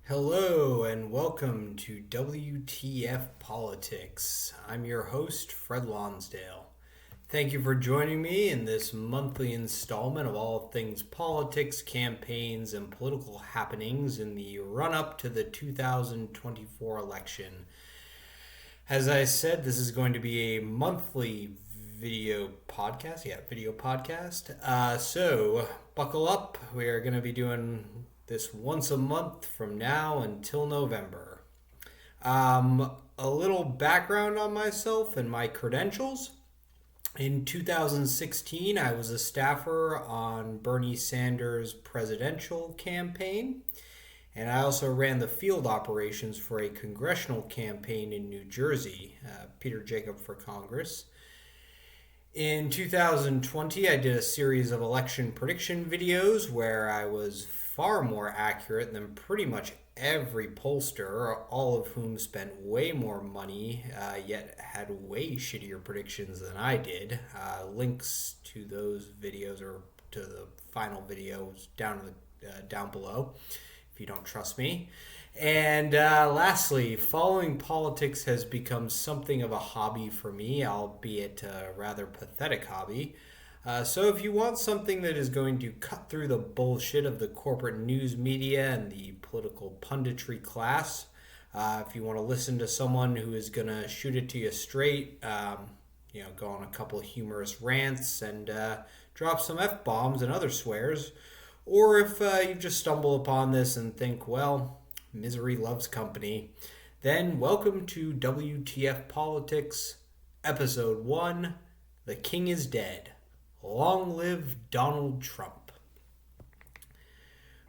Hello and welcome to WTF Politics. I'm your host, Fred Lonsdale. Thank you for joining me in this monthly installment of all things politics, campaigns, and political happenings in the run up to the 2024 election. As I said, this is going to be a monthly video podcast. Video podcast. So buckle up. We are going to be doing this once a month from now until November. A little background on myself and my credentials. In 2016, I was a staffer on Bernie Sanders' presidential campaign, and I also ran the field operations for a congressional campaign in New Jersey, Peter Jacob for Congress. In 2020, I did a series of election prediction videos where I was far more accurate than pretty much every pollster, all of whom spent way more money, yet had way shittier predictions than I did. Links to those videos or to the final videos down below if you don't trust me. And lastly, following politics has become something of a hobby for me, albeit a rather pathetic hobby. So if you want something that is going to cut through the bullshit of the corporate news media and the political punditry class, if you want to listen to someone who is going to shoot it to you straight, go on a couple of humorous rants and drop some F-bombs and other swears, or if you just stumble upon this and think, well, misery loves company, then welcome to WTF Politics, Episode 1, The King is Dead. Long live Donald Trump.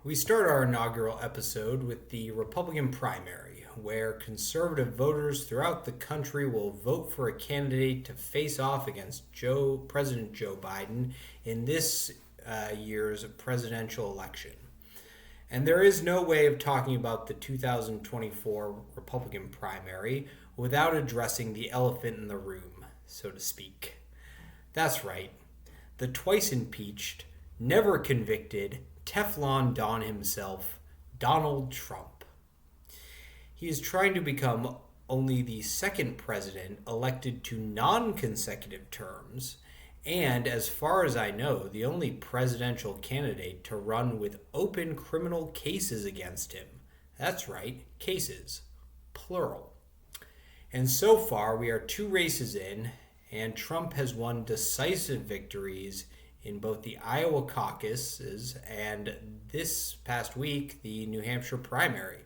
We start our inaugural episode with the Republican primary, where conservative voters throughout the country will vote for a candidate to face off against President Joe Biden in this year's presidential election. And there is no way of talking about the 2024 Republican primary without addressing the elephant in the room, so to speak. That's right. The twice impeached, never convicted, Teflon Don himself, Donald Trump. He is trying to become only the second president elected to non-consecutive terms, and as far as I know, the only presidential candidate to run with open criminal cases against him. That's right, cases. Plural. And so far, we are 2 races in, and Trump has won decisive victories in both the Iowa caucuses and this past week, the New Hampshire primary.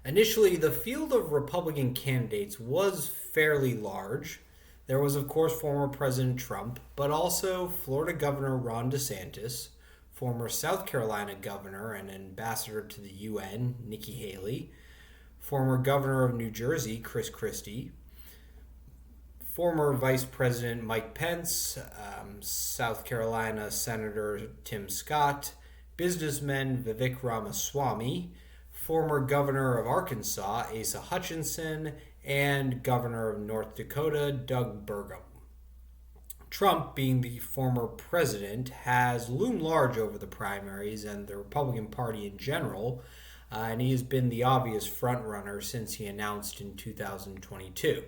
Initially, the field of Republican candidates was fairly large. There was, of course, former President Trump, but also Florida Governor Ron DeSantis, former South Carolina Governor and Ambassador to the UN, Nikki Haley, former Governor of New Jersey, Chris Christie, former Vice President Mike Pence, South Carolina Senator Tim Scott, businessman Vivek Ramaswamy, former Governor of Arkansas Asa Hutchinson, and Governor of North Dakota Doug Burgum. Trump, being the former president, has loomed large over the primaries and the Republican Party in general, and he has been the obvious frontrunner since he announced in 2022.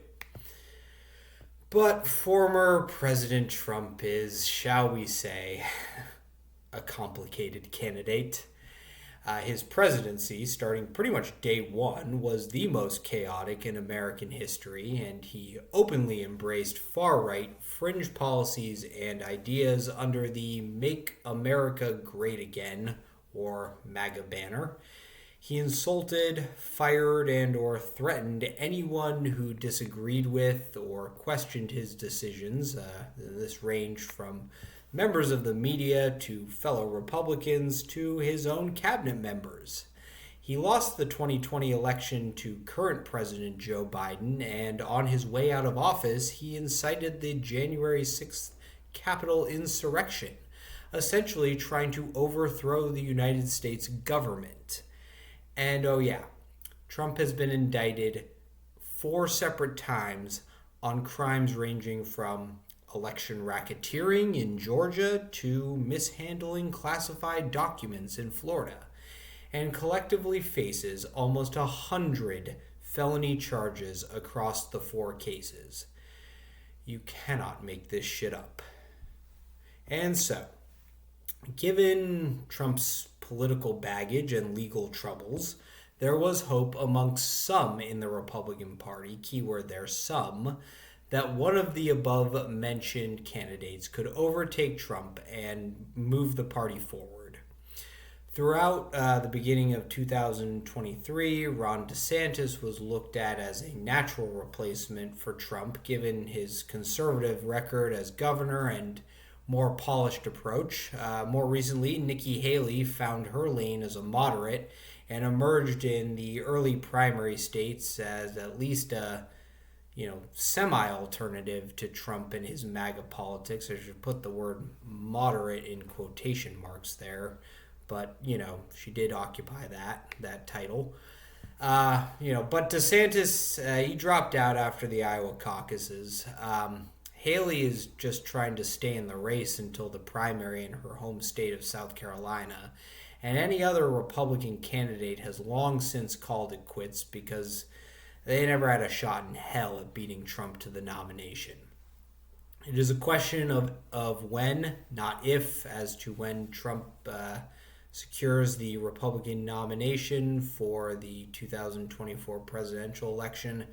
But former President Trump is, shall we say, a complicated candidate. His presidency, starting pretty much day one, was the most chaotic in American history, and he openly embraced far-right fringe policies and ideas under the Make America Great Again, or MAGA banner. He insulted, fired, and or threatened anyone who disagreed with or questioned his decisions. This ranged from members of the media to fellow Republicans to his own cabinet members. He lost the 2020 election to current President Joe Biden, and on his way out of office, he incited the January 6th Capitol insurrection, essentially trying to overthrow the United States government. And oh yeah, Trump has been indicted 4 separate times on crimes ranging from election racketeering in Georgia to mishandling classified documents in Florida. and collectively faces almost 100 felony charges across the 4 cases. You cannot make this shit up. And so, given Trump's political baggage and legal troubles, there was hope amongst some in the Republican Party, keyword there, some, that one of the above-mentioned candidates could overtake Trump and move the party forward. Throughout the beginning of 2023, Ron DeSantis was looked at as a natural replacement for Trump, given his conservative record as governor and more polished approach. More recently, Nikki Haley found her lane as a moderate and emerged in the early primary states as at least a semi-alternative to Trump and his MAGA politics. I should put the word moderate in quotation marks there. But, she did occupy that title. But DeSantis, he dropped out after the Iowa caucuses. Haley is just trying to stay in the race until the primary in her home state of South Carolina. And any other Republican candidate has long since called it quits because they never had a shot in hell at beating Trump to the nomination. It is a question of when, not if, as to when Trump secures the Republican nomination for the 2024 presidential election.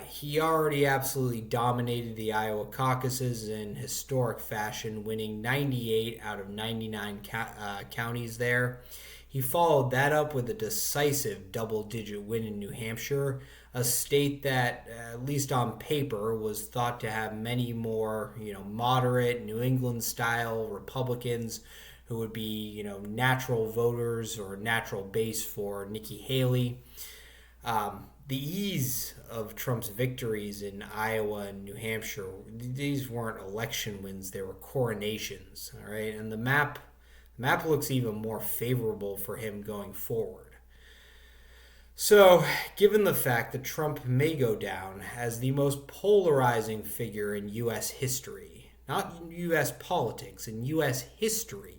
He already absolutely dominated the Iowa caucuses in historic fashion, winning 98 out of 99 counties there. He followed that up with a decisive double-digit win in New Hampshire, a state that, at least on paper, was thought to have many more, moderate, New England-style Republicans who would be, natural voters or natural base for Nikki Haley. The ease of Trump's victories in Iowa and New Hampshire, these weren't election wins, they were coronations, all right? And the map looks even more favorable for him going forward. So, given the fact that Trump may go down as the most polarizing figure in U.S. history, not U.S. politics, in U.S. history,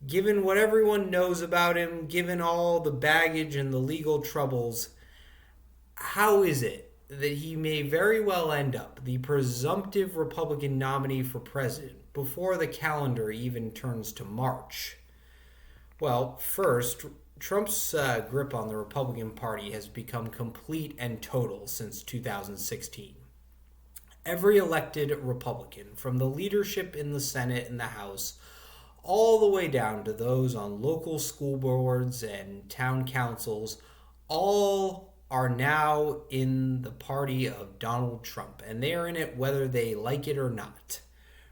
given what everyone knows about him, given all the baggage and the legal troubles, how is it that he may very well end up the presumptive Republican nominee for president before the calendar even turns to March? Well, first, Trump's grip on the Republican Party has become complete and total since 2016. Every elected Republican, from the leadership in the Senate and the House, all the way down to those on local school boards and town councils, all are now in the party of Donald Trump, and they are in it whether they like it or not.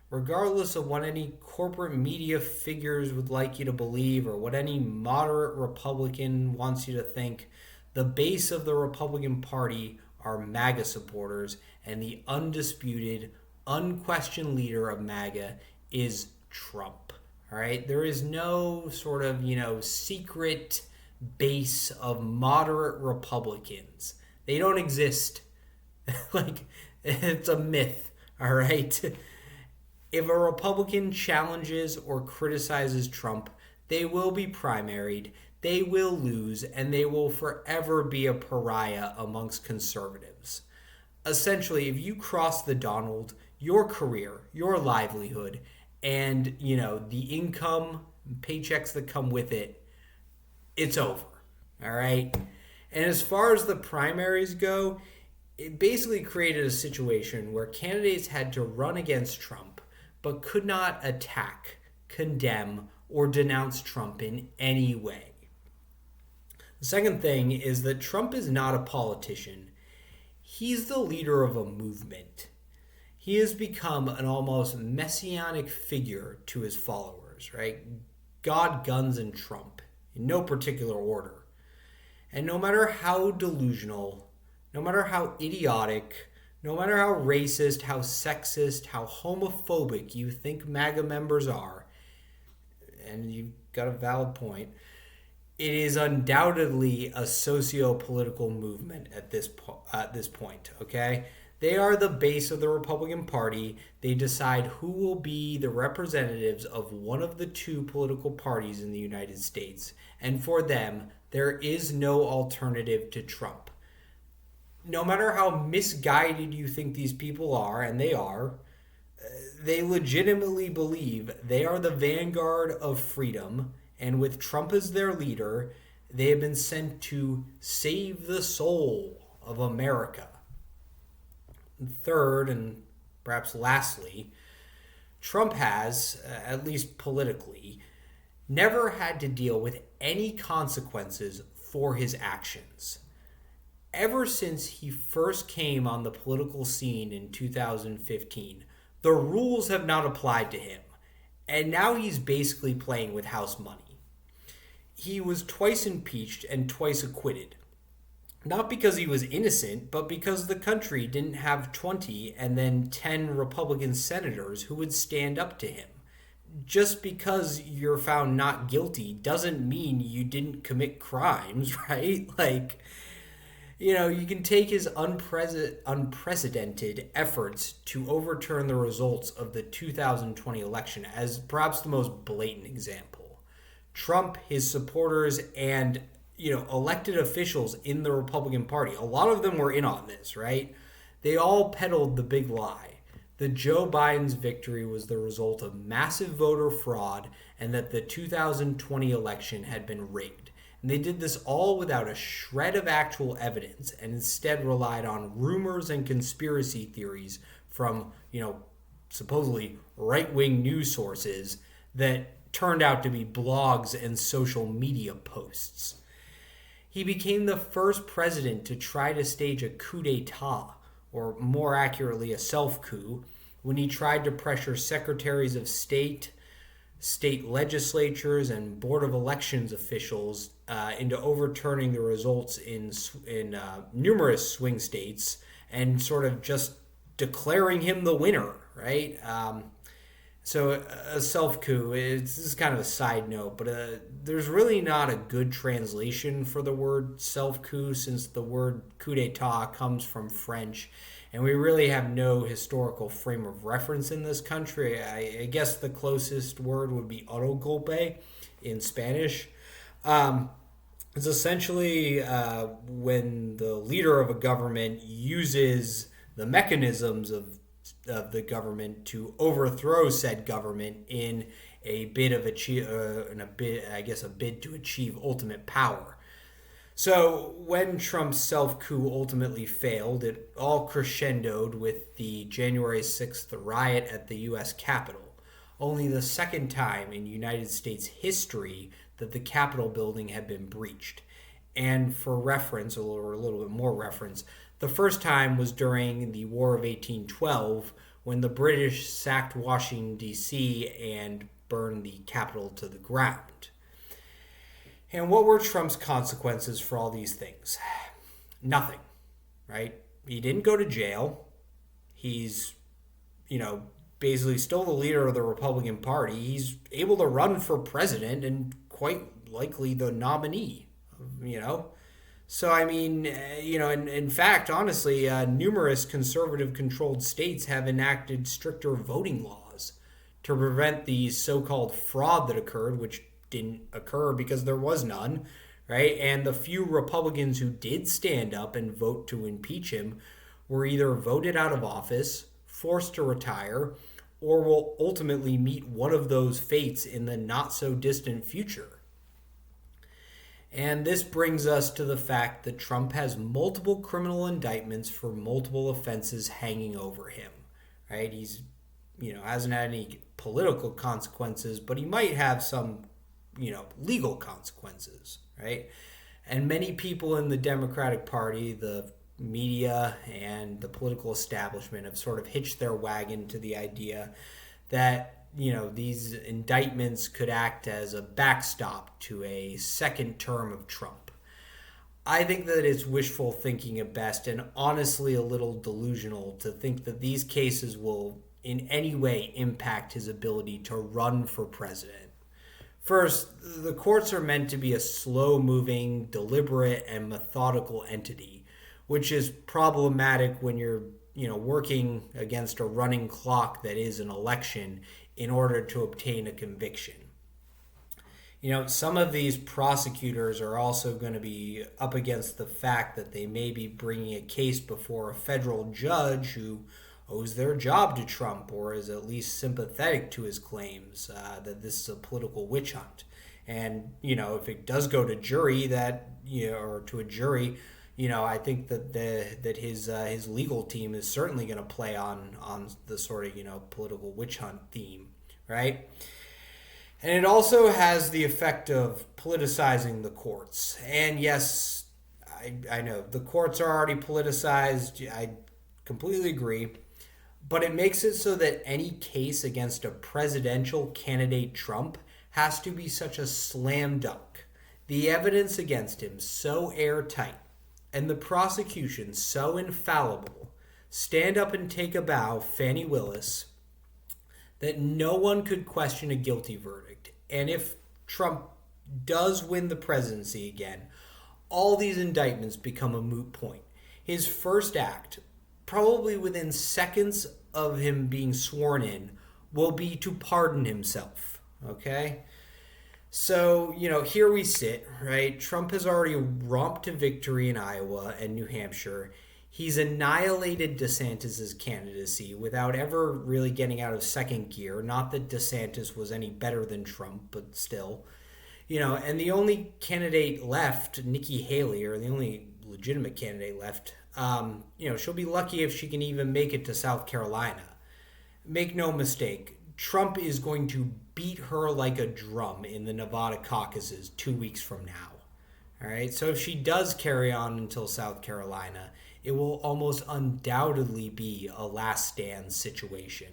Regardless of what any corporate media figures would like you to believe or what any moderate Republican wants you to think, the base of the Republican Party are MAGA supporters, and the undisputed, unquestioned leader of MAGA is Trump. All right, there is no sort of, secret base of moderate Republicans. They don't exist. It's a myth, all right? If a Republican challenges or criticizes Trump, they will be primaried, they will lose, and they will forever be a pariah amongst conservatives. Essentially, if you cross the Donald, your career, your livelihood, and, the income, paychecks that come with it, it's over, all right? And as far as the primaries go, it basically created a situation where candidates had to run against Trump, but could not attack, condemn, or denounce Trump in any way. The second thing is that Trump is not a politician. He's the leader of a movement. He has become an almost messianic figure to his followers, right? God, guns, and Trump, in no particular order. And no matter how delusional, no matter how idiotic, no matter how racist, how sexist, how homophobic you think MAGA members are, and you've got a valid point, it is undoubtedly a socio-political movement at this point, okay? They are the base of the Republican Party. They decide who will be the representatives of one of the two political parties in the United States. And for them, there is no alternative to Trump. No matter how misguided you think these people are, and they are, they legitimately believe they are the vanguard of freedom. And with Trump as their leader, they have been sent to save the soul of America. Third, and perhaps lastly, Trump has, at least politically, never had to deal with any consequences for his actions. Ever since he first came on the political scene in 2015, the rules have not applied to him, and now he's basically playing with house money. He was twice impeached and twice acquitted. Not because he was innocent, but because the country didn't have 20 and then 10 Republican senators who would stand up to him. Just because you're found not guilty doesn't mean you didn't commit crimes, right? You can take his unprecedented efforts to overturn the results of the 2020 election as perhaps the most blatant example. Trump, his supporters, and elected officials in the Republican Party, a lot of them were in on this, right? They all peddled the big lie that Joe Biden's victory was the result of massive voter fraud and that the 2020 election had been rigged. And they did this all without a shred of actual evidence and instead relied on rumors and conspiracy theories from, supposedly right-wing news sources that turned out to be blogs and social media posts. He became the first president to try to stage a coup d'etat, or more accurately, a self-coup, when he tried to pressure secretaries of state, state legislatures, and Board of Elections officials into overturning the results in numerous swing states and sort of just declaring him the winner, right? So a self-coup, this is kind of a side note, but there's really not a good translation for the word self-coup since the word coup d'etat comes from French, and we really have no historical frame of reference in this country. I guess the closest word would be autogolpe in Spanish. It's essentially when the leader of a government uses the mechanisms of the government to overthrow said government in a bid to achieve ultimate power. So when Trump's self-coup ultimately failed, it all crescendoed with the January 6th riot at the U.S. Capitol, only the second time in United States history that the Capitol building had been breached. And for reference, or a little bit more reference, the first time was during the War of 1812 when the British sacked Washington, D.C. and burned the Capitol to the ground. And what were Trump's consequences for all these things? Nothing, right? He didn't go to jail. He's, basically still the leader of the Republican Party. He's able to run for president and quite likely the nominee, So, in fact, honestly, numerous conservative-controlled states have enacted stricter voting laws to prevent the so-called fraud that occurred, which didn't occur because there was none, right? And the few Republicans who did stand up and vote to impeach him were either voted out of office, forced to retire, or will ultimately meet one of those fates in the not-so-distant future. And this brings us to the fact that Trump has multiple criminal indictments for multiple offenses hanging over him, right? He's, hasn't had any political consequences, but he might have some, legal consequences, right? And many people in the Democratic Party, the media, and the political establishment have sort of hitched their wagon to the idea that these indictments could act as a backstop to a second term of Trump. I think that it's wishful thinking at best and honestly a little delusional to think that these cases will in any way impact his ability to run for president. First, the courts are meant to be a slow-moving, deliberate, and methodical entity, which is problematic when you're working against a running clock that is an election in order to obtain a conviction. Some of these prosecutors are also going to be up against the fact that they may be bringing a case before a federal judge who owes their job to Trump or is at least sympathetic to his claims that this is a political witch hunt. And, if it does go to jury or to a jury, I think that his legal team is certainly going to play on the sort of, political witch hunt theme, right? And it also has the effect of politicizing the courts. And yes, I know the courts are already politicized. I completely agree. But it makes it so that any case against a presidential candidate, Trump, has to be such a slam dunk. The evidence against him so airtight and the prosecution so infallible, stand up and take a bow, Fani Willis, that no one could question a guilty verdict. And if Trump does win the presidency again, all these indictments become a moot point. His first act, probably within seconds of him being sworn in, will be to pardon himself. Okay? So, here we sit, right? Trump has already romped to victory in Iowa and New Hampshire. He's annihilated DeSantis' candidacy without ever really getting out of second gear. Not that DeSantis was any better than Trump, but still. And the only candidate left, Nikki Haley, or the only legitimate candidate left, she'll be lucky if she can even make it to South Carolina. Make no mistake, Trump is going to beat her like a drum in the Nevada caucuses 2 weeks from now. All right, so if she does carry on until South Carolina, it will almost undoubtedly be a last stand situation.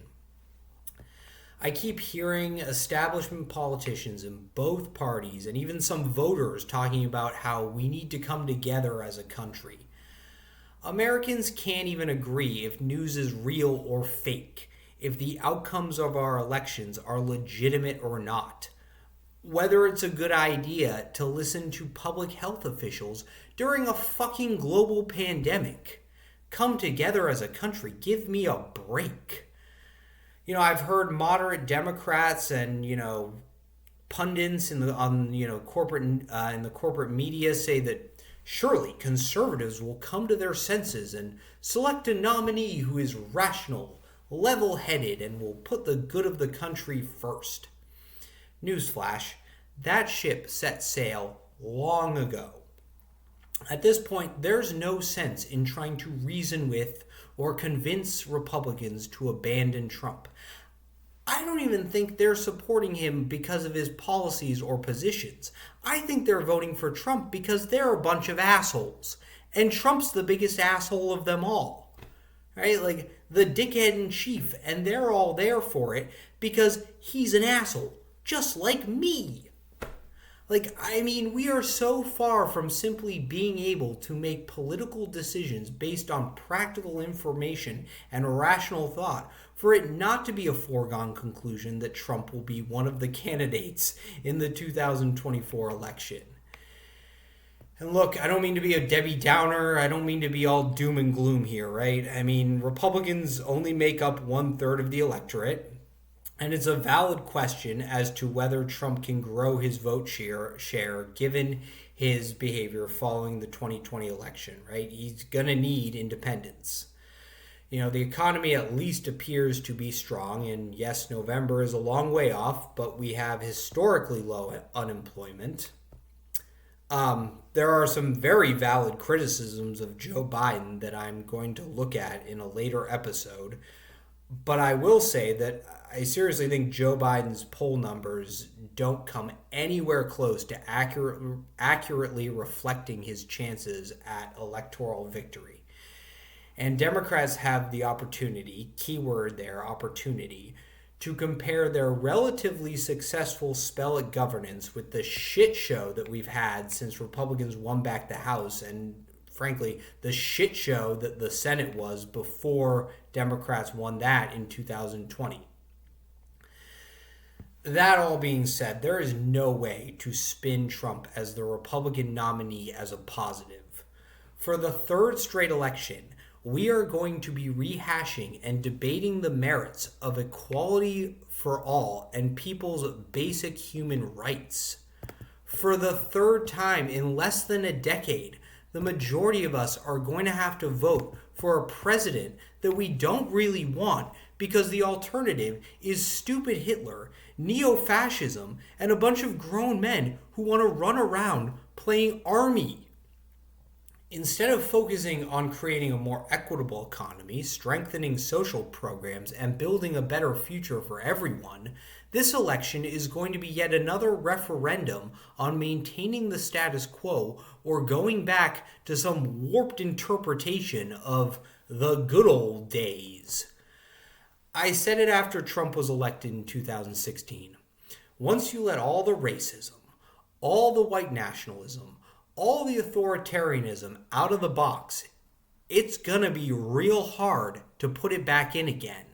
I keep hearing establishment politicians in both parties and even some voters talking about how we need to come together as a country. Americans can't even agree if news is real or fake, if the outcomes of our elections are legitimate or not, whether it's a good idea to listen to public health officials during a fucking global pandemic. Come together as a country. Give me a break. I've heard moderate Democrats and, pundits in the corporate media say that surely conservatives will come to their senses and select a nominee who is rational, level-headed, and will put the good of the country first. Newsflash, that ship set sail long ago. At this point, there's no sense in trying to reason with or convince Republicans to abandon Trump. I don't even think they're supporting him because of his policies or positions. I think they're voting for Trump because they're a bunch of assholes. And Trump's the biggest asshole of them all. Right? Like the dickhead in chief. And they're all there for it because he's an asshole. Just like me. We are so far from simply being able to make political decisions based on practical information and rational thought for it not to be a foregone conclusion that Trump will be one of the candidates in the 2024 election. And look, I don't mean to be a Debbie Downer. I don't mean to be all doom and gloom here, right? Republicans only make up 1/3 of the electorate. And it's a valid question as to whether Trump can grow his vote share given his behavior following the 2020 election, right? He's going to need independence. The economy at least appears to be strong. And yes, November is a long way off, but we have historically low unemployment. There are some very valid criticisms of Joe Biden that I'm going to look at in a later episode. But I will say that I seriously think Joe Biden's poll numbers don't come anywhere close to accurately reflecting his chances at electoral victory. And Democrats have the opportunity, keyword there, opportunity, to compare their relatively successful spell at governance with the shit show that we've had since Republicans won back the House and frankly, the shit show that the Senate was before Democrats won that in 2020. That all being said, there is no way to spin Trump as the Republican nominee as a positive. For the third straight election, we are going to be rehashing and debating the merits of equality for all and people's basic human rights. For the third time in less than a decade, the majority of us are going to have to vote for a president that we don't really want because the alternative is stupid Hitler, neo-fascism, and a bunch of grown men who want to run around playing army. Instead of focusing on creating a more equitable economy, strengthening social programs, and building a better future for everyone, this election is going to be yet another referendum on maintaining the status quo or going back to some warped interpretation of the good old days. I said it after Trump was elected in 2016. Once you let all the racism, all the white nationalism, all the authoritarianism out of the box, it's gonna be real hard to put it back in again.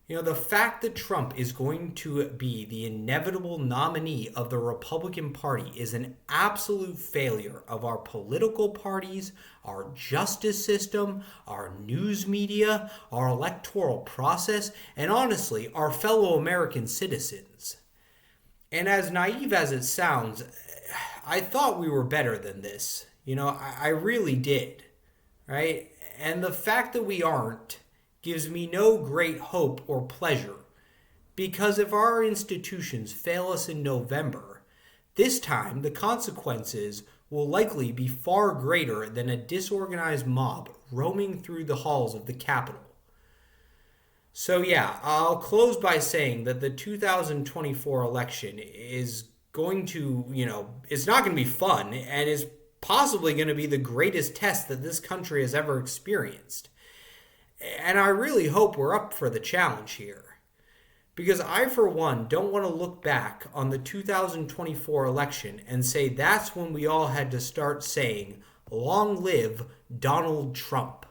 The fact that Trump is going to be the inevitable nominee of the Republican Party is an absolute failure of our political parties, our justice system, our news media, our electoral process, and honestly, our fellow American citizens. And as naive as it sounds, I thought we were better than this. I really did, right? And the fact that we aren't gives me no great hope or pleasure, because if our institutions fail us in November, this time the consequences will likely be far greater than a disorganized mob roaming through the halls of the Capitol. So yeah, I'll close by saying that the 2024 election is going to, it's not going to be fun and is possibly going to be the greatest test that this country has ever experienced. And I really hope we're up for the challenge here. Because I, for one, don't want to look back on the 2024 election and say that's when we all had to start saying, "Long live Donald Trump."